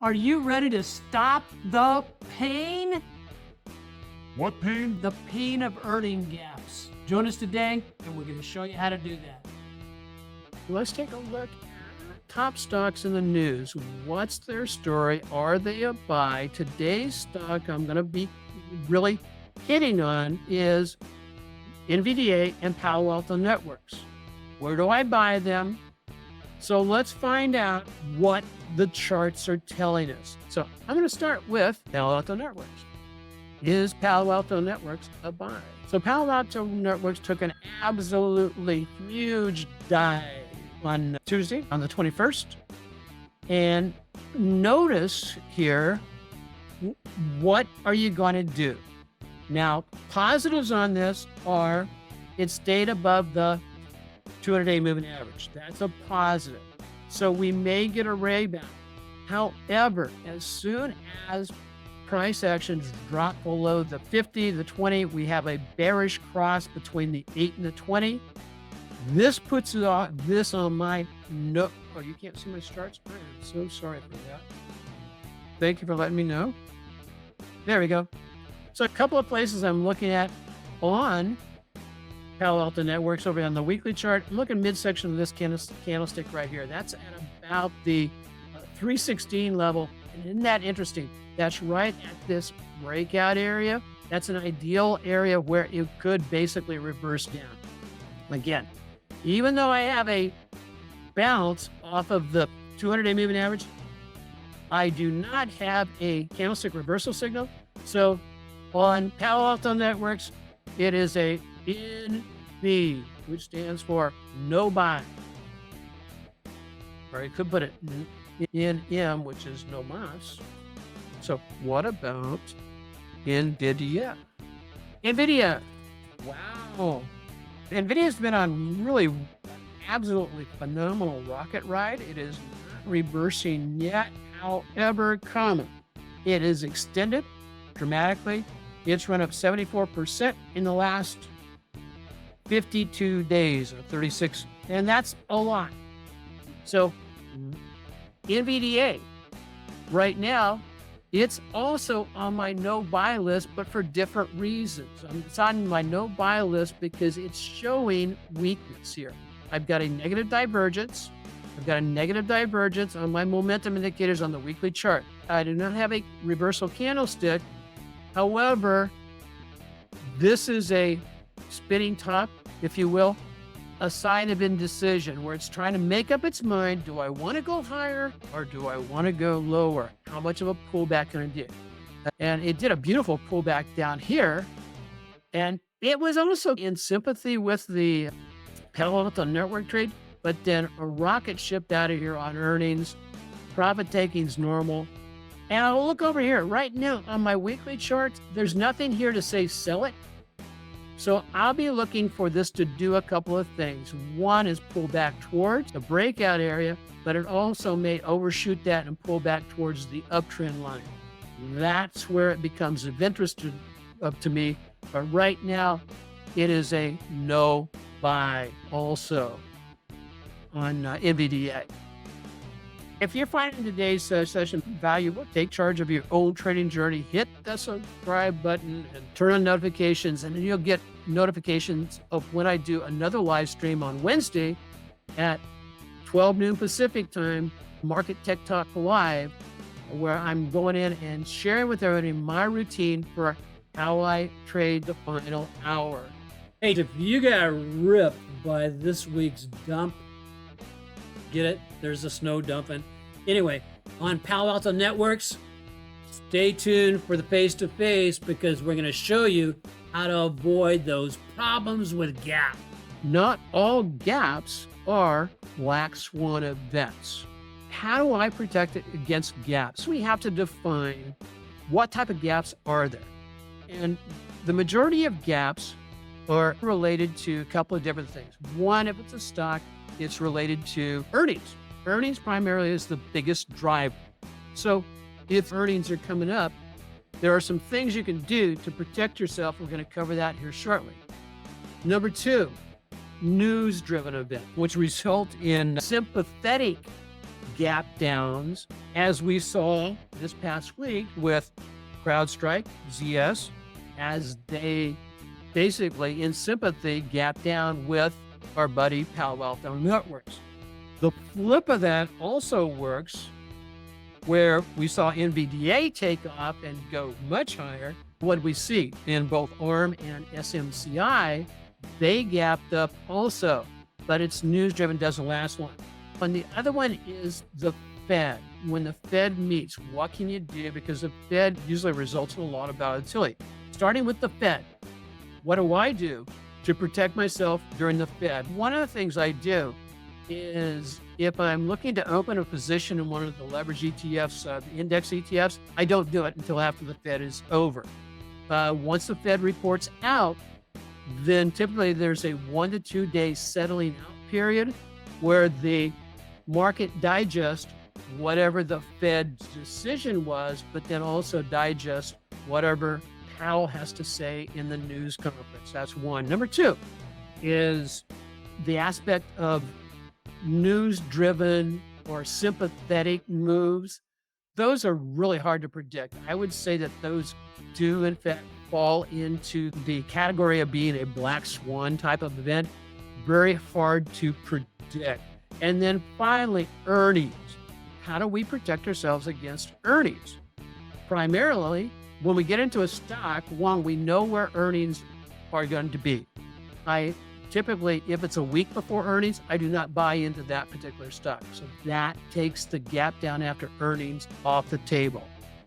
Are you ready to stop the pain? What pain? The pain of earning gaps. Join us today, and we're going to show you how to do that. Let's take a look at top stocks in the news. What's their story? Are they a buy? Today's stock I'm going to be really hitting on is NVDA and Palo Alto Networks. Where do I buy them? So let's find out what the charts are telling us. So I'm going to start with Palo Alto Networks. Is Palo Alto Networks a buy? So Palo Alto Networks took an absolutely huge dive on Tuesday, on the 21st. And notice here, what are you going to do? Now, positives on this are it stayed above the 200-day moving average. That's a positive. So we may get a rebound. However, as soon as price actions drop below the 50, the 20, we have a bearish cross between the 8 and the 20. This puts this on my no. Oh, you can't see my charts? I am so sorry for that. Thank you for letting me know. There we go. So a couple of places I'm looking at on Palo Alto Networks over on the weekly chart. Look at midsection of this candlestick right here. That's at about the 316 level. And isn't that interesting? That's right at this breakout area. That's an ideal area where it could basically reverse down. Again, even though I have a bounce off of the 200-day moving average, I do not have a candlestick reversal signal. So on Palo Alto Networks, it is a NV, which stands for no buy. Or you could put it in NM, which is no mas. So what about Nvidia? Nvidia, wow. Nvidia's been on really absolutely phenomenal rocket ride. It is not reversing yet. However, it is extended dramatically. It's run up 74% in the last 52 days or 36, and that's a lot. So NVDA, right now, it's also on my no buy list, but for different reasons. It's on my no buy list because it's showing weakness here. I've got a negative divergence. I've got a negative divergence on my momentum indicators on the weekly chart. I do not have a reversal candlestick. However, this is a spinning top, if you will, a sign of indecision where it's trying to make up its mind. Do I want to go higher or do I want to go lower? How much of a pullback can I do? And it did a beautiful pullback down here. And it was also in sympathy with the Palo Alto network trade, but then a rocket shipped out of here on earnings. Profit taking's normal. And I'll look over here right now on my weekly charts. There's nothing here to say sell it. So I'll be looking for this to do a couple of things. One is pull back towards the breakout area, but it also may overshoot that and pull back towards the uptrend line. That's where it becomes of interest to me. But right now, it is a no buy also on NVDA. If you're finding today's session valuable, take charge of your own trading journey, hit the subscribe button and turn on notifications, and then you'll get notifications of when I do another live stream on Wednesday at 12 noon Pacific time, Market Tech Talk Live, where I'm going in and sharing with everybody my routine for how I trade the final hour. Hey, if you got ripped by this week's dump, get it? There's the snow dumping. Anyway, on Palo Alto Networks, stay tuned for the face-to-face because we're going to show you how to avoid those problems with gap. Not all gaps are black swan events. How do I protect it against gaps? We have to define what type of gaps are there. And the majority of gaps are related to a couple of different things. One, if it's a stock, it's related to earnings. Earnings primarily is the biggest driver. So if earnings are coming up, there are some things you can do to protect yourself. We're going to cover that here shortly. Number two, news-driven event, which result in sympathetic gap downs, as we saw this past week with CrowdStrike, ZS, as they basically in sympathy gap down with our buddy Palo Alto Networks. The flip of that also works where we saw NVDA take off and go much higher. What we see in both ARM and SMCI, they gapped up also, but it's news driven, doesn't last long. And the other one is the Fed. When the Fed meets, what can you do? Because the Fed usually results in a lot of volatility. Starting with the Fed, what do I do to protect myself during the Fed? One of the things I do is if I'm looking to open a position in one of the leverage ETFs, the index ETFs, I don't do it until after the Fed is over. Once the Fed reports out, then typically there's a 1 to 2 day settling out period where the market digests whatever the Fed's decision was, but then also digest whatever Powell has to say in the news conference. That's one. Number two is the aspect of news-driven or sympathetic moves. Those are really hard to predict. I would say that those do, in fact, fall into the category of being a black swan type of event. Very hard to predict. And then finally, earnings. How do we protect ourselves against earnings? Primarily, when we get into a stock, one, we know where earnings are going to be. I typically, if it's a week before earnings, I do not buy into that particular stock. So that takes the gap down after earnings off the table.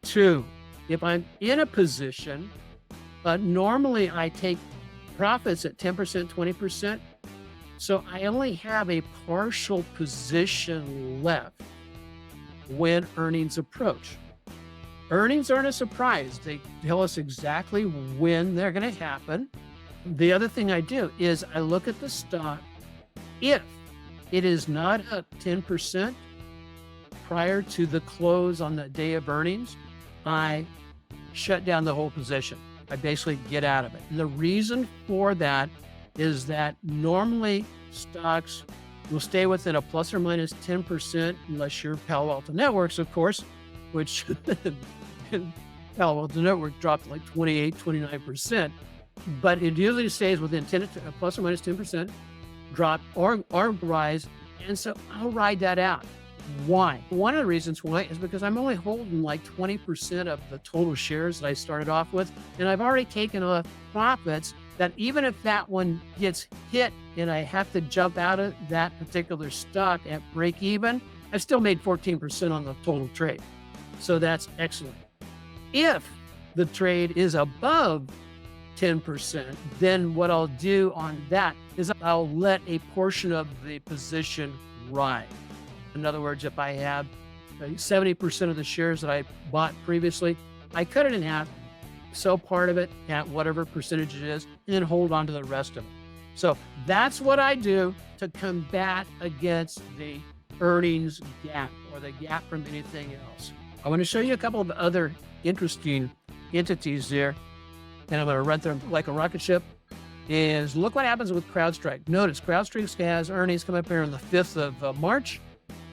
Two, if I'm in a position, normally I take profits at 10%, 20%. So I only have a partial position left when earnings approach. Earnings aren't a surprise. They tell us exactly when they're going to happen. The other thing I do is I look at the stock. If it is not up 10% prior to the close on the day of earnings, I shut down the whole position. I basically get out of it. And the reason for that is that normally stocks will stay within a plus or minus 10%, unless you're Palo Alto Networks, of course, which Palo Alto Network dropped like 28, 29%. But it usually stays within 10 plus or minus 10% drop or rise. And so I'll ride that out. Why? One of the reasons why is because I'm only holding like 20% of the total shares that I started off with. And I've already taken off profits that even if that one gets hit and I have to jump out of that particular stock at break even, I still made 14% on the total trade. So that's excellent. If the trade is above 10%, then what I'll do on that is I'll let a portion of the position ride. In other words, if I have 70% of the shares that I bought previously, I cut it in half, sell part of it at whatever percentage it is, and then hold on to the rest of it. So that's what I do to combat against the earnings gap or the gap from anything else. I want to show you a couple of other interesting entities there, and I'm going to run through them like a rocket ship. Is look what happens with CrowdStrike. Notice CrowdStrike has earnings come up here on the 5th of March.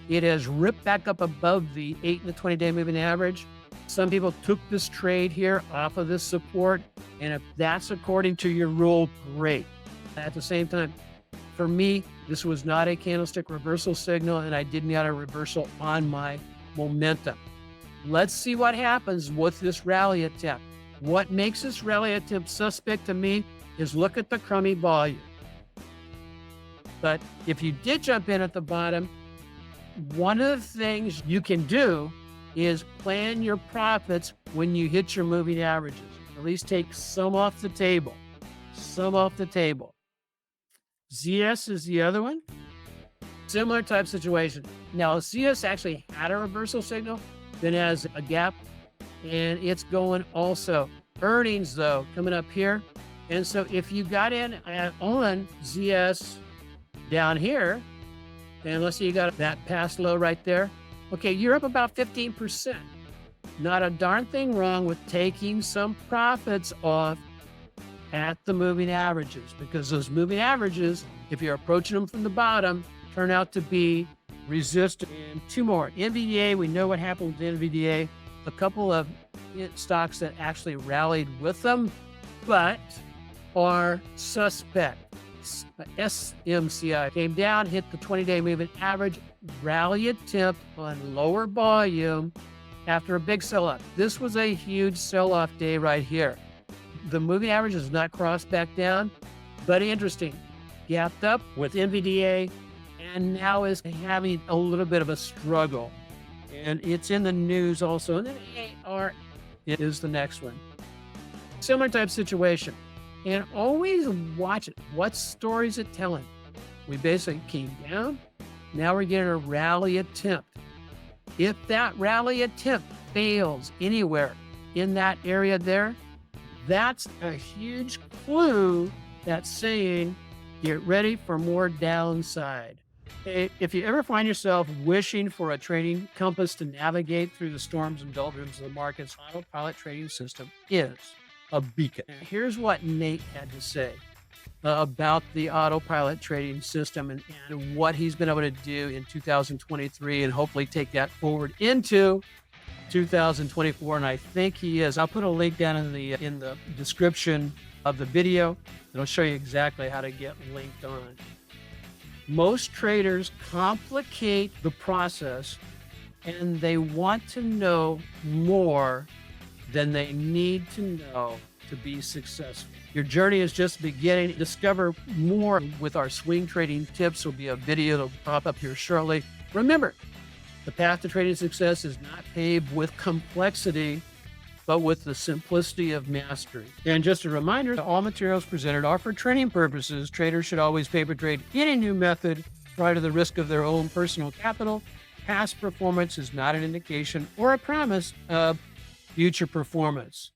It has ripped back up above the 8 and the 20-day moving average. Some people took this trade here off of this support, and if that's according to your rule, great. At the same time, for me, this was not a candlestick reversal signal, and I didn't get a reversal on my momentum. Let's see what happens with this rally attempt. What makes this rally attempt suspect to me is look at the crummy volume. But if you did jump in at the bottom, one of the things you can do is plan your profits when you hit your moving averages. At least take some off the table. Some off the table. ZS is the other one. Similar type situation. Now, ZS actually had a reversal signal, then has a gap, and it's going also. Earnings, though, coming up here. And so if you got in on ZS down here, and let's say you got that past low right there, okay, you're up about 15%. Not a darn thing wrong with taking some profits off at the moving averages, because those moving averages, if you're approaching them from the bottom, turn out to be resistance, and two more. NVDA, we know what happened with NVDA. A couple of stocks that actually rallied with them, but are suspect. SMCI came down, hit the 20-day moving average, rally attempt on lower volume after a big sell-off. This was a huge sell-off day right here. The moving average has not crossed back down, but interesting. Gapped up with NVDA and now is having a little bit of a struggle. And it's in the news also. And then AR is the next one. Similar type situation. And always watch it. What story is it telling? We basically came down. Now we're getting a rally attempt. If that rally attempt fails anywhere in that area there, that's a huge clue that's saying, get ready for more downside. If you ever find yourself wishing for a trading compass to navigate through the storms and doldrums of the markets, AutoPilot Trading System is a beacon. Here's what Nate had to say about the AutoPilot Trading System and what he's been able to do in 2023 and hopefully take that forward into 2024. And I think he is. I'll put a link down in the description of the video. It'll show you exactly how to get linked on. Most traders complicate the process and they want to know more than they need to know to be successful. Your journey is just beginning. Discover more with our swing trading tips. There'll be a video that'll pop up here shortly. Remember, the path to trading success is not paved with complexity, but with the simplicity of mastery. And just a reminder, all materials presented are for training purposes. Traders should always paper trade any new method prior to the risk of their own personal capital. Past performance is not an indication or a promise of future performance.